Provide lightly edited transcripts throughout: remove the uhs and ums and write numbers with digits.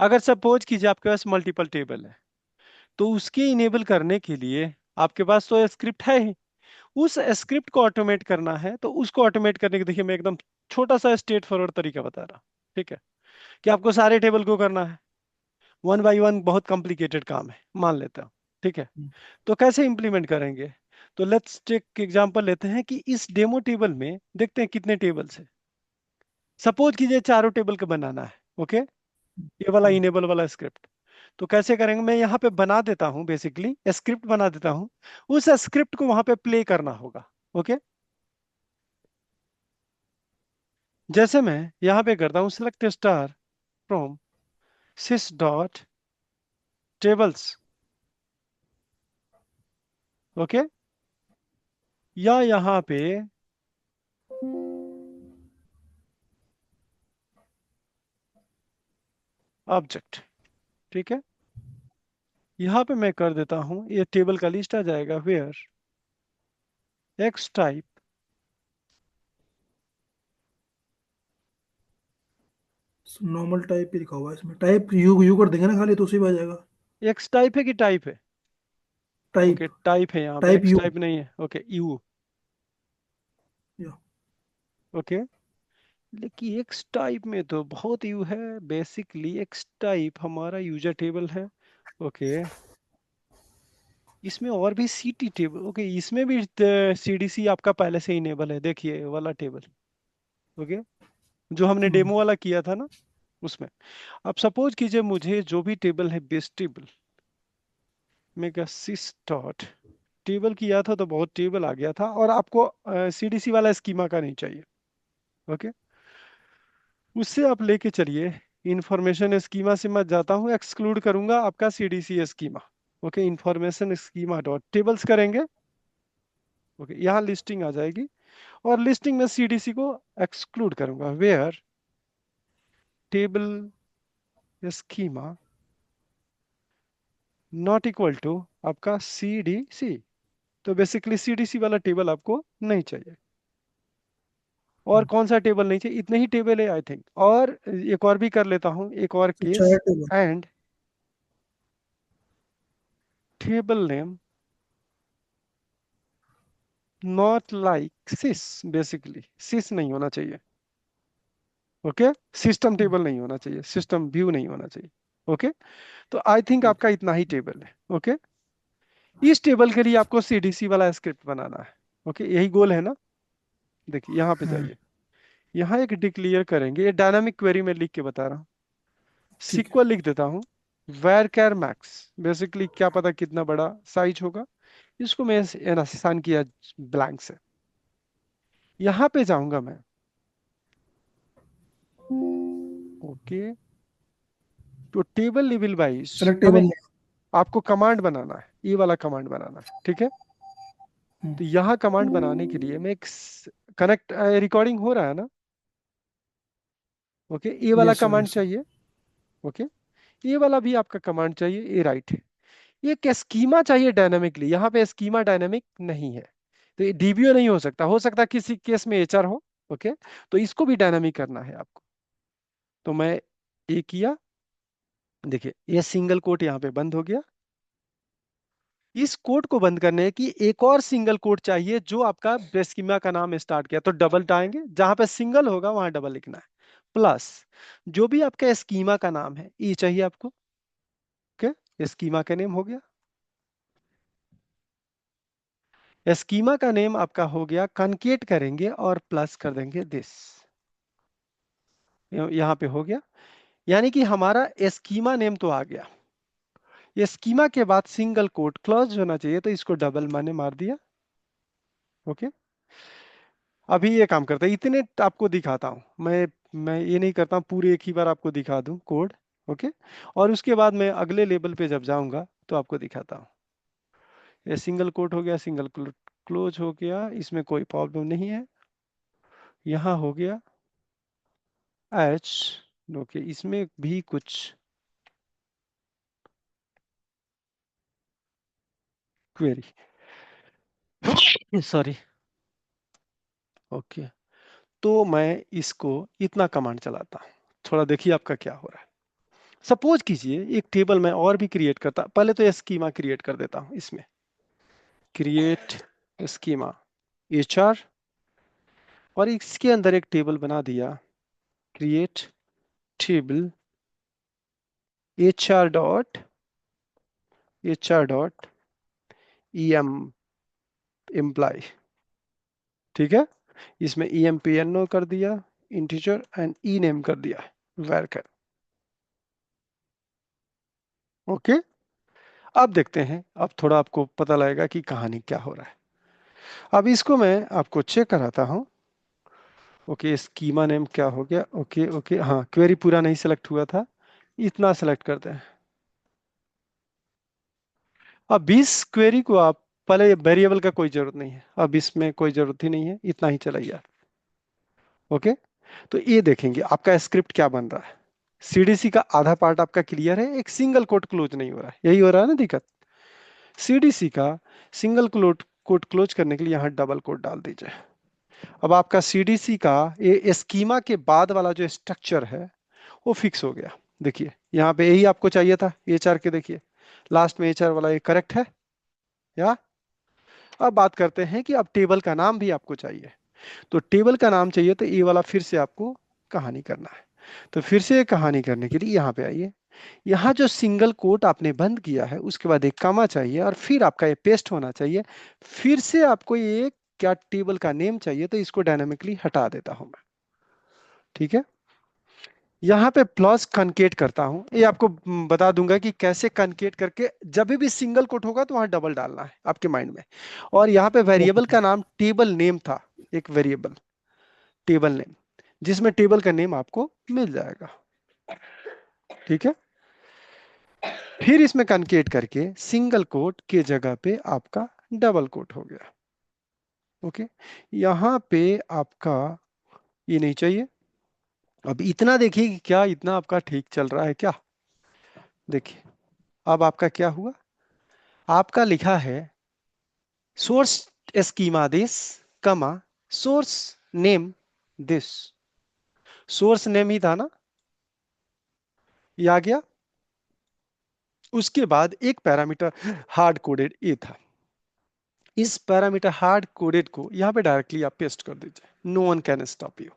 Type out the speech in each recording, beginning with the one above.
अगर सपोज कीजिए आपके पास मल्टीपल टेबल है, तो उसके इनेबल करने के लिए आपके पास तो स्क्रिप्ट है ही। उस स्क्रिप्ट को ऑटोमेट करना है, तो उसको ऑटोमेट करने के, देखिए मैं एकदम छोटा सा स्ट्रेट फॉरवर्ड तरीका बता रहा हूँ। ठीक है, कि आपको सारे टेबल को करना है वन बाय वन, बहुत कॉम्प्लिकेटेड काम है मान लेता हूँ। ठीक है, तो कैसे इंप्लीमेंट करेंगे? तो लेट्स टेक एग्जांपल लेते हैं कि इस डेमो टेबल में देखते हैं कितने टेबल्स है। सपोज कीजिए चारों टेबल का बनाना है। ओके, ये वाला इनेबल वाला स्क्रिप्ट। तो कैसे करेंगे, मैं यहाँ पे बना देता हूँ, बेसिकली स्क्रिप्ट बना देता हूँ। उस स्क्रिप्ट को वहां पे प्ले करना होगा। ओके, जैसे मैं यहाँ पे करता हूँ select star from sys dot tables. Okay, या यहाँ पे ऑब्जेक्ट। ठीक है, यहाँ पे मैं कर देता हूँ, ये टेबल का लिस्ट आ जाएगा where X type. Normal type ही लिखा हुआ है इसमें, टाइप यू यू कर देंगे ना खाली तो उसी में आ जाएगा। एक्स टाइप है कि टाइप है? टाइप। ओके, टाइप है, यहाँ पे टाइप एक्स यू। टाइप नहीं है। Okay, you. या। ओके, लेकिन एक्स टाइप में तो बहुत यू है। बेसिकली एक्स टाइप हमारा यूजर टेबल है। ओके, इसमें और भी सीटी टेबल। ओके, इसमें भी सीडीसी आपका पहले से इनेबल है, देखिए ये वाला टेबल। ओके, जो हमने हम्म। डेमो वाला किया था ना, उसमें। अब सपोज कीजिए मुझे जो भी टेबल है बेस टेबल, मैं क्या सिस डॉट टेबल किया था तो बहुत टेबल आ गया था, और आपको सीडीसी वाला स्कीमा का नहीं चाहिए। ओके, उससे आप लेके चलिए इंफॉर्मेशन स्कीमा से मैं जाता हूँ, एक्सक्लूड करूंगा आपका CDC schema. Okay, information schema dot tables करेंगे। ओके, यहाँ लिस्टिंग आ जाएगी, और लिस्टिंग में सीडीसी को एक्सक्लूड करूंगा where table schema not equal to आपका सीडीसी। तो बेसिकली सीडीसी वाला टेबल आपको नहीं चाहिए। और कौन सा टेबल नहीं चाहिए? इतने ही टेबल है आई थिंक। और एक और भी कर लेता हूँ, एक और अच्छा केस। है table. And table name not like सिस। बेसिकली सिस नहीं होना चाहिए। ओके, सिस्टम टेबल नहीं होना चाहिए, सिस्टम व्यू नहीं होना चाहिए। ओके, तो आई थिंक ठीक आपका इतना ही टेबल है। ओके, इस टेबल के लिए आपको सीडीसी वाला स्क्रिप्ट बनाना है। ओके, यही गोल है ना? देखिए यहाँ पे है। जाइए, यहाँ एक डिक्लेयर करेंगे, ये डायनामिक क्वेरी में लिख के बता रहा हूँ। ठीक है। सिक्वल लिख देता हूँ वैर कैर मैक्स। बेसिकली क्या पता कितना बड़ा साइज होगा, इसको मैं असाइन किया ब्लैंक से। यहाँ पे जाऊंगा मैं। ओके, तो टेबल लेवल वाइज सेलेक्ट हमें टेबल। आपको कमांड बनाना है, ये वाला कमांड बनाना है। ठीक है, तो यहाँ कमांड बनाने के लिए मैं एक कनेक्ट, रिकॉर्डिंग हो रहा है ना? ओके, ये वाला yes sir, command yes sir. चाहिए। ओके, ये वाला भी आपका कमांड चाहिए, ये राइट है। ये क्या स्कीमा चाहिए डायनामिकली, यहाँ पे स्कीमा डायनामिक नहीं है, तो ये डीबीओ नहीं हो सकता किसी केस में एचआर हो। ओके, तो इसको भी डायनामिक करना है आपको। तो मैं ये किया, देखिए ये सिंगल कोट यहाँ पे बंद हो गया। इस कोड को बंद करने की एक और सिंगल कोड चाहिए, जो आपका स्कीमा का नाम स्टार्ट किया, तो डबल टाएंगे, जहां पे सिंगल होगा वहां डबल लिखना है। प्लस जो भी आपका स्कीमा का नाम है ये चाहिए आपको। ओके, स्कीमा का नेम हो गया, स्कीमा का नेम आपका हो गया, कनकेट करेंगे और प्लस कर देंगे दिस। यहाँ पे हो गया, यानी कि हमारा स्कीमा नेम तो आ गया। ये स्कीमा के बाद सिंगल कोट क्लोज होना चाहिए, तो इसको डबल मैंने मार दिया। ओके, अभी ये काम करता है, इतने आपको दिखाता हूँ मैं ये नहीं करता हूँ पूरे एक ही बार आपको दिखा दूं कोड। ओके, और उसके बाद मैं अगले लेवल पे जब जाऊंगा तो आपको दिखाता हूँ। ये सिंगल कोट हो गया, सिंगल क्लोज हो गया, इसमें कोई प्रॉब्लम नहीं है। यहाँ हो गया एच। ओके, इसमें भी कुछ क्वेरी, सॉरी। ओके, तो मैं इसको इतना कमांड चलाता हूँ, थोड़ा देखिए आपका क्या हो रहा है। सपोज कीजिए एक टेबल मैं और भी क्रिएट करता, पहले तो स्कीमा क्रिएट कर देता हूं इसमें, क्रिएट स्कीमा एचआर, और इसके अंदर एक टेबल बना दिया, create table H R dot M employ. ठीक है, इसमें EMPNO कर दिया, इंटीजर, एंड ई नेम कर दिया वैरकर। ओके, अब देखते हैं, अब थोड़ा आपको पता लगेगा कि कहानी क्या हो रहा है। अब इसको मैं आपको चेक कराता हूँ। ओके, स्कीमा नेम क्या हो गया, ओके ओके, हाँ क्वेरी पूरा नहीं सेलेक्ट हुआ था, इतना सेलेक्ट करते हैं। अब इस क्वेरी को आप, पहले वेरिएबल का कोई जरूरत नहीं है, अब इसमें कोई जरूरत ही नहीं है, इतना ही चलाइए। ओके, तो ये देखेंगे आपका स्क्रिप्ट क्या बन रहा है। सीडीसी का आधा पार्ट आपका क्लियर है, एक सिंगल कोट क्लोज नहीं हो रहा है, यही हो रहा है ना दिक्कत। सीडीसी का सिंगल कोट क्लोज करने के लिए यहाँ डबल कोट डाल दीजिए। अब आपका सीडीसी का ये स्कीमा के बाद वाला जो स्ट्रक्चर है वो फिक्स हो गया। देखिए यहाँ पे यही आपको चाहिए था एचआर के, देखिए लास्ट में एचआर वाला, ये करेक्ट है या। अब बात करते हैं कि अब टेबल का नाम भी आपको चाहिए, तो टेबल का नाम चाहिए तो ये वाला फिर से आपको कहानी करना है। तो फिर से कहानी करने के लिए यहाँ पे आइए, यहाँ जो सिंगल कोट आपने बंद किया है उसके बाद एक कॉमा चाहिए और फिर आपका ये पेस्ट होना चाहिए। फिर से आपको ये क्या टेबल का नेम चाहिए, तो इसको डायनामिकली हटा देता हूं मैं। ठीक है, यहाँ पे प्लस कनकेट करता हूं, ये आपको बता दूंगा कि कैसे कनकेट करके, जब भी सिंगल कोट होगा तो वहां डबल डालना है आपके माइंड में। और यहाँ पे ओके वेरिएबल सर। का नाम टेबल नेम था, एक वेरिएबल टेबल नेम, जिसमें टेबल का नेम आपको मिल जाएगा। ठीक है, फिर इसमें कनकेट करके सिंगल कोट के जगह पे आपका डबल कोट हो गया। ओके, यहाँ पे आपका ये नहीं चाहिए। अब इतना देखिए कि क्या इतना आपका ठीक चल रहा है क्या। देखिए अब आपका क्या हुआ, आपका लिखा है source schema this, comma source name this, source name ही था ना, ये आ गया। उसके बाद एक पैरामीटर हार्ड कोडेड ए था, इस पैरामीटर हार्ड कोडेड को यहाँ पे डायरेक्टली आप पेस्ट कर दीजिए, no one can stop you.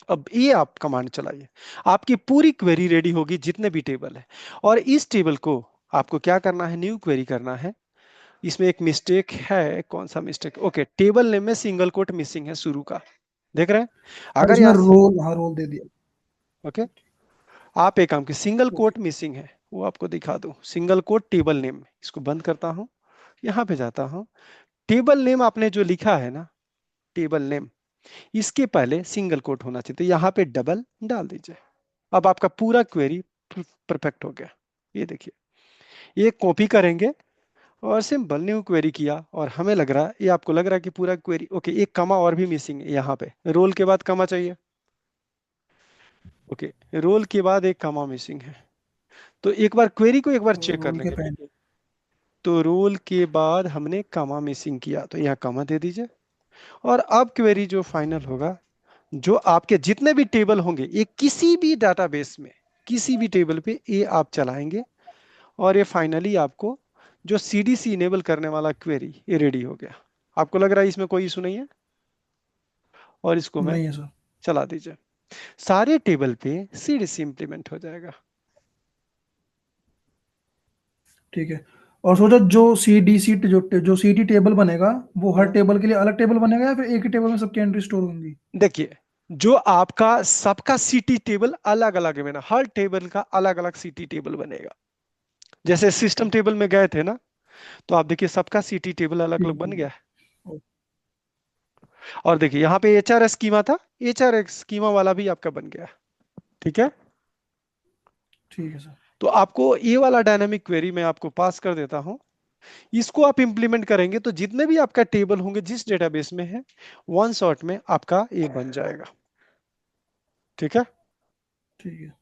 अब ये आप कमांड चलाइए, आपकी पूरी क्वेरी रेडी होगी, जितने भी टेबल है। और इस टेबल को आपको क्या करना है, न्यू क्वेरी करना है। इसमें एक मिस्टेक है, कौन सा मिस्टेक, ओके, टेबल नेम में सिंगल कोट मिसिंग है शुरू का, देख रहे हैं। और अगर इसमें यहाँ, रोल, हाँ रोल दे दिया। ओके, आप एक काम की, सिंगल ओके। कोट मिसिंग है वो आपको दिखा दूं, सिंगल कोट टेबल नेम, इसको बंद करता हूं, यहाँ पे जाता हूं। टेबल नेम आपने जो लिखा है ना, टेबल नेम, इसके पहले सिंगल कोट होना चाहिए, तो यहाँ पे डबल डाल दीजिए। अब आपका पूरा क्वेरी परफेक्ट हो गया। ये देखिए, ये कॉपी करेंगे और सिंपल न्यू क्वेरी किया, और हमें लग रहा है, ये आपको लग रहा है कि पूरा क्वेरी ओके। एक कमा और भी मिसिंग है यहाँ पे, रोल के बाद कमा चाहिए। ओके, रोल के बाद एक कमा मिसिंग है, तो एक बार क्वेरी को एक बार चेक कर रोल के लेंगे। पहले। तो रोल के बाद हमने कमा मिसिंग किया, तो यहाँ कमा दे दीजिए। और अब क्वेरी जो फाइनल होगा, जो आपके जितने भी टेबल होंगे, ये किसी भी डाटाबेस में, किसी भी टेबल पे ये आप चलाएंगे, और ये फाइनली आपको जो सीडीसी इनेबल करने वाला क्वेरी ये रेडी हो गया। आपको लग रहा है इसमें कोई इशू नहीं है, और इसको मैं नहीं है सर। चला दीजिए, सारे टेबल पे सीडीसी इंप्लीमेंट हो जाएगा। ठीक है। और सोचा जो सी डी सी जो सी टी टेबल बनेगा, वो हर हाँ, टेबल के लिए अलग टेबल बनेगा या फिर एक ही टेबल में सबकी एंट्री स्टोर होंगी? देखिए, जो आपका सबका सीटी टेबल अलग अलग है ना, हर टेबल का अलग अलग सीटी टेबल बनेगा। जैसे सिस्टम टेबल में गए थे ना, तो आप देखिए सबका सीटी टेबल अलग अलग ठीक बन ठीक गया है। है। ओ, और देखिए यहाँ पे एचआर स्कीमा था, एचआर स्कीमा वाला भी आपका बन गया। ठीक है, ठीक है सर। तो आपको ये वाला डायनामिक क्वेरी मैं आपको पास कर देता हूं, इसको आप इंप्लीमेंट करेंगे तो जितने भी आपका टेबल होंगे जिस डेटाबेस में है, वन शॉट में आपका ये बन जाएगा। ठीक है, ठीक है।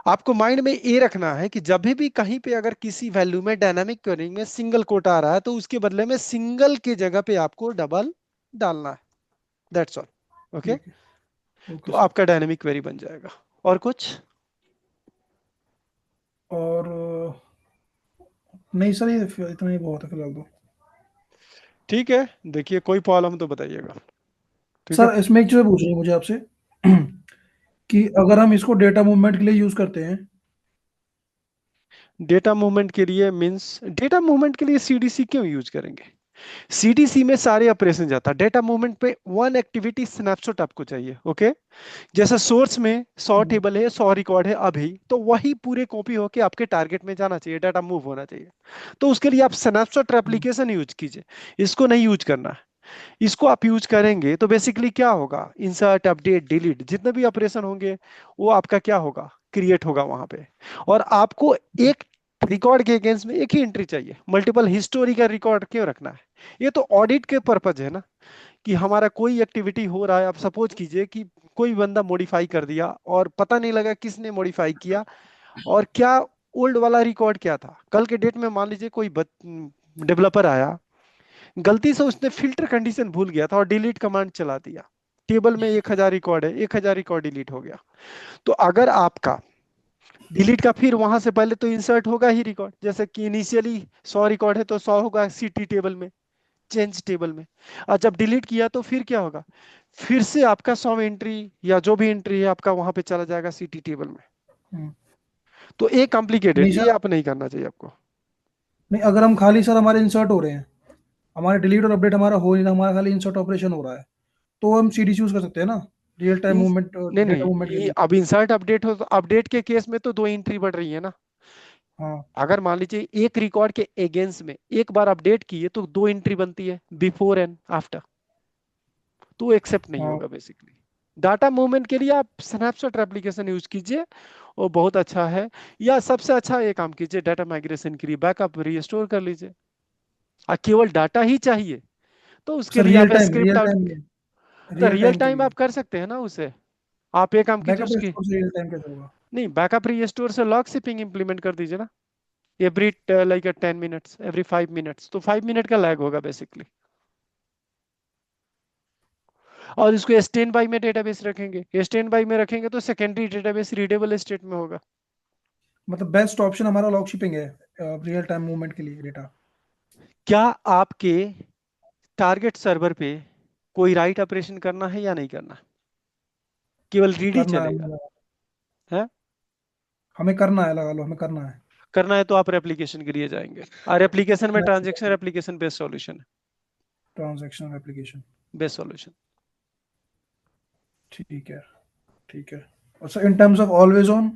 आपको माइंड में ये रखना है कि जब भी कहीं पे अगर किसी वैल्यू में डायनामिक क्वेरिंग में सिंगल कोट आ रहा है, तो उसके बदले में सिंगल की जगह पे आपको डबल डालना है, दैट्स ऑल। ओके, ठीक है। ओके तो सर। आपका डायनामिक क्वेरी बन जाएगा। और कुछ, और नहीं सर, ये इतना ही बहुत है फिलहाल तो। ठीक है, देखिए कोई प्रॉब्लम तो बताइएगा। ठीक है। सर इसमें एक चीज़ पूछनी है मुझे आपसे कि अगर हम इसको डेटा मूवमेंट के लिए यूज करते हैं। डेटा मूवमेंट के लिए मींस डेटा मूवमेंट के लिए सीडीसी क्यों यूज करेंगे? सीडीसी में सारे ऑपरेशन जाता है, डेटा मूवमेंट पे वन एक्टिविटी स्नैपशॉट आपको चाहिए। ओके। जैसे सोर्स में 100 हम्म, टेबल है, 100 रिकॉर्ड है अभी, तो वही पूरे कॉपी होके आपके टारगेट में जाना चाहिए, डाटा मूव होना चाहिए। तो उसके लिए आप स्नैपशॉट हम्म, एप्लीकेशन यूज कीजिए। इसको नहीं यूज करना है। इसको आप यूज करेंगे तो बेसिकली क्या होगा, इंसर्ट अपडेट डिलीट जितने भी ऑपरेशन होंगे वो आपका क्या होगा, क्रिएट होगा वहां पे। और आपको एक रिकॉर्ड के अगेंस्ट में एक ही एंट्री चाहिए, मल्टीपल हिस्टोरी का रिकॉर्ड क्यों रखना है? ये तो ऑडिट के पर्पज है ना, कि हमारा कोई एक्टिविटी हो रहा है, आप सपोज कीजिए कि कोई बंदा मॉडिफाई कर दिया और पता नहीं लगा किसने मॉडिफाई किया और क्या ओल्ड वाला रिकॉर्ड क्या था। कल के डेट में मान लीजिए कोई डेवलपर आया, गलती से उसने फिल्टर कंडीशन भूल गया था और डिलीट कमांड चला दिया, टेबल में 1000 रिकॉर्ड है, 1000 रिकॉर्ड डिलीट हो गया। तो अगर आपका डिलीट का फिर वहां से पहले तो इंसर्ट होगा ही रिकॉर्ड, जैसे कि इनिशियली 100 रिकॉर्ड है तो 100 होगा सीटी टेबल में, चेंज टेबल में। और जब डिलीट किया तो फिर क्या होगा, फिर से आपका 100 एंट्री या जो भी एंट्री है आपका वहां पे चला जाएगा सीटी टेबल में। हम्म। तो ये कॉम्प्लिकेटेड, नहीं ये सर, आप नहीं करना चाहिए आपको। नहीं अगर हम खाली सर हमारे इंसर्ट हो रहे हैं, हमारे डिलीट और अपडेट हमारा हो नहीं रहा, हमारा खाली इंसर्ट ऑपरेशन हो रहा है, तो हम सीडीसी यूज कर सकते हैं ना, रियल टाइम इन मूवमेंट, नहीं डेटा नहीं, मूवमेंट के लिए। अब इंसर्ट अपडेट हो तो अपडेट के केस में तो दो एंट्री बढ़ रही है ना। हाँ अगर मान लीजिए एक रिकॉर्ड के अगेंस्ट में एक बार अपडेट किए तो दो एंट्री बनती है, बिफोर एंड आफ्टर। तो एक्सेप्ट नहीं हाँ। होगा बेसिकली। डाटा मूवमेंट के लिए आप स्नैपशॉट एप्लीकेशन यूज कीजिए, वो बहुत अच्छा है। या सबसे अच्छा ये काम कीजिए, डाटा माइग्रेशन के लिए बैकअप रिस्टोर कर लीजिए। केवल डाटा ही चाहिए तो उसके सर लिए रियल आप time, script real out, time, तो रियल रियल टाइम के टाइम लिए। आप कर सकते हैं ना उसे। आप ये काम कीजिए बैकअप उसकी, स्टोर से रियल टाइम कैसे होगा? नहीं बैकअप रिस्टोर से लॉग शिपिंग इंप्लीमेंट कर दीजिए ना। Every like 10 minutes, every 5 minutes, तो 5 मिनट का लैग होगा बेसिकली। और इसको स्टैंड बाई में डेटाबेस रखेंगे, स्टैंड बाई में रखेंगे तो सेकेंडरी डेटाबेस रीडेबल स्टेट में होगा। मतलब बेस्ट ऑप्शन हमारा लॉग शिपिंग है रियल टाइम मूवमेंट के लिए डेटा। क्या आपके टारगेट सर्वर पे कोई राइट ऑपरेशन करना है या नहीं करना? केवल रीड ही करना है चलेगा। हमें, है? हमें करना है, लगा लो हमें करना है। करना है तो आप एप्लीकेशन के लिए जाएंगे, और एप्लीकेशन में next transaction application based solution है। Transaction application. Best solution. ठीक है, ठीक है। और sir in terms of always on.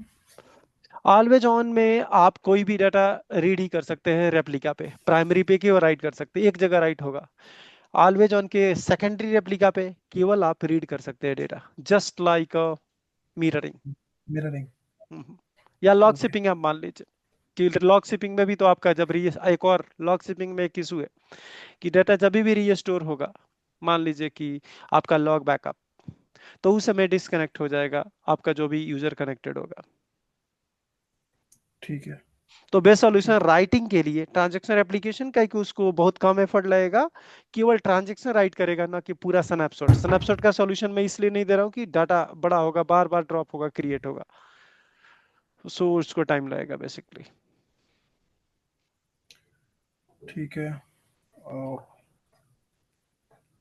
Always on में आप कोई भी डाटा रीड ही कर सकते हैं, रेप्लिका पे प्राइमरी पे केवल राइट कर सकते हैं, एक जगह राइट होगा। ऑलवेज ऑन के सेकेंडरी रेप्लिका पे केवल आप रीड कर सकते हैं data, just like mirroring. Mirroring. या लॉग ओके। शिपिंग आप मान लीजिए, कि लॉग शिपिंग में भी तो आपका जब री एक और लॉग शिपिंग में एक इशू है कि डाटा जब भी रीस्टोर होगा, मान लीजिए कि आपका लॉग बैकअप, तो उस समय डिस्कनेक्ट हो जाएगा आपका जो भी यूजर कनेक्टेड होगा। ठीक है, तो बेस्ट सॉल्यूशन ठीक है, राइटिंग के लिए ट्रांजेक्शन एप्लीकेशन का, कि उसको बहुत कम एफर्ट लगेगा, केवल ट्रांजेक्शन राइट करेगा ना कि पूरा स्नैपशॉट। स्नैपशॉट का सॉल्यूशन मैं इसलिए नहीं दे रहा हूँ कि डाटा बड़ा होगा, बार बार ड्रॉप होगा, क्रिएट होगा, सो उसको टाइम लगेगा बेसिकली। ठीक है।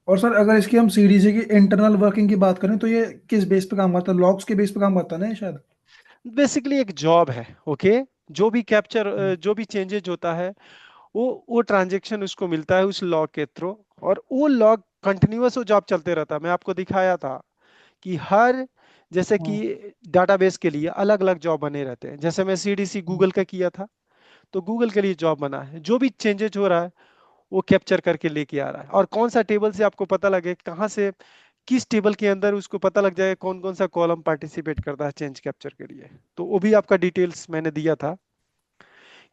और सर अगर इसकी हम सीडीसी की इंटरनल वर्किंग की बात करें तो ये किस बेस पे काम करता है? लॉग्स के बेस पे काम करता है ना ये शायद। बेसिकली एक जॉब है। ओके। जो भी कैप्चर, जो भी चेंजेज होता है, वो ट्रांजेक्शन उसको मिलता है उस लॉग के थ्रू, और वो लॉग कंटिन्यूअस वो जॉब चलते रहता है। मैं आपको दिखाया था कि हर, जैसे कि हाँ। डाटाबेस के लिए अलग अलग जॉब बने रहते हैं, जैसे मैं सीडीसी हाँ, गूगल का किया था, तो गूगल के लिए जॉब बना है, जो भी चेंजेज हो रहा है वो कैप्चर करके लेके आ रहा है। और कौन सा टेबल से आपको पता लगे कहाँ से, किस टेबल के अंदर उसको पता लग जाएगा कौन कौन सा कॉलम पार्टिसिपेट करता है चेंज कैप्चर के लिए, तो वो भी आपका डिटेल्स मैंने दिया था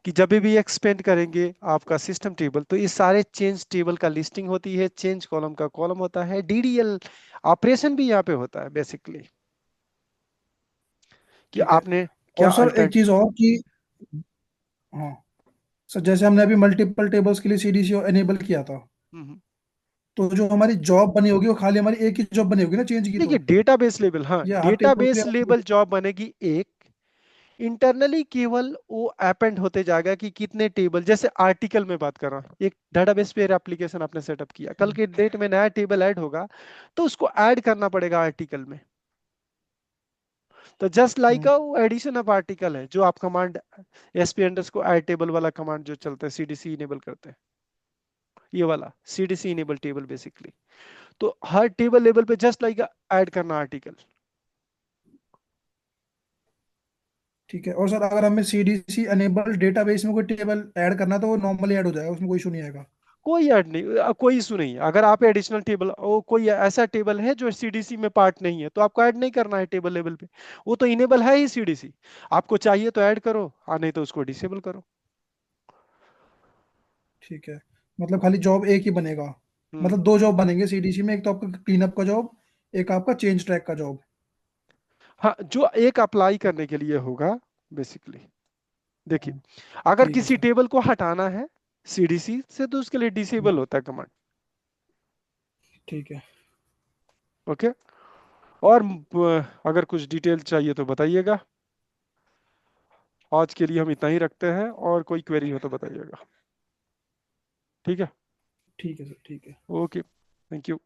कि जब भी एक्सपेंड करेंगे आपका सिस्टम टेबल तो ये सारे चेंज टेबल का लिस्टिंग होती है, चेंज कॉलम का कॉलम होता है, डीडीएल ऑपरेशन भी यहाँ पे होता है बेसिकली, कि ठीक है। आपने क्या और सर अल्टर। एक चीज और कि, हाँ सर जैसे हमने अभी मल्टीपल टेबल्स के लिए सीडीसी एनेबल किया था, तो जो हमारी जॉब बनी होगी वो खाली हमारी एक ही जॉब बनी होगी ना चेंज की देखिए तो? डेटाबेस लेवल, हाँ या हर टेबल के डेटाबेस लिए अलग-? लेवल जॉब बनेगी एक, इंटरनली केवल वो अपेंड होते जाएगा कि कितने टेबल, जैसे आर्टिकल में बात कर रहा हूँ, एक डाटाबेस पे एप्लीकेशन आपने सेटअप किया, कल हम्म, के डेट में नया टेबल ऐड होगा तो उसको ऐड करना पड़ेगा आर्टिकल में। तो just like hmm, addition of article है जो आप command SP underscore add table वाला कमांड जो चलता है, सीडीसी इनेबल करते हैं, ये वाला सीडीसी इनेबल टेबल बेसिकली। तो हर टेबल लेवल पे जस्ट लाइक ऐड करना आर्टिकल। ठीक है। और सर अगर हमें सीडीसी अनेबल डेटाबेस में कोई टेबल ऐड करना है तो वो नॉर्मली ऐड हो जाएगा, उसमें कोई इशू नहीं आएगा? कोई ऐड नहीं, कोई इशू नहीं है। अगर आप एडिशनल टेबल, वो कोई ऐसा टेबल है जो सीडीसी में पार्ट नहीं है तो आपको ऐड नहीं करना है टेबल लेवल पे, वो तो इनेबल है ही सीडीसी। आपको चाहिए तो ऐड करो, नहीं तो उसको डिसेबल करो। ठीक है, मतलब खाली जॉब एक ही बनेगा? हम्म। मतलब दो जॉब बनेंगे सीडीसी में, एक तो आपका क्लीन अप का जॉब, एक आपका चेंज ट्रैक का जॉब? हाँ, जो एक अप्लाई करने के लिए होगा बेसिकली, देखिए, हाँ, अगर ठीक है किसी सर। टेबल को हटाना है सीडीसी से तो उसके लिए डिसेबल हम्म, होता है कमांड। ठीक है। ओके। और अगर कुछ डिटेल चाहिए तो बताइएगा। आज के लिए हम इतना ही रखते हैं, और कोई क्वेरी हो तो बताइएगा। ठीक है। ठीक है सर, ठीक है। Okay, thank you.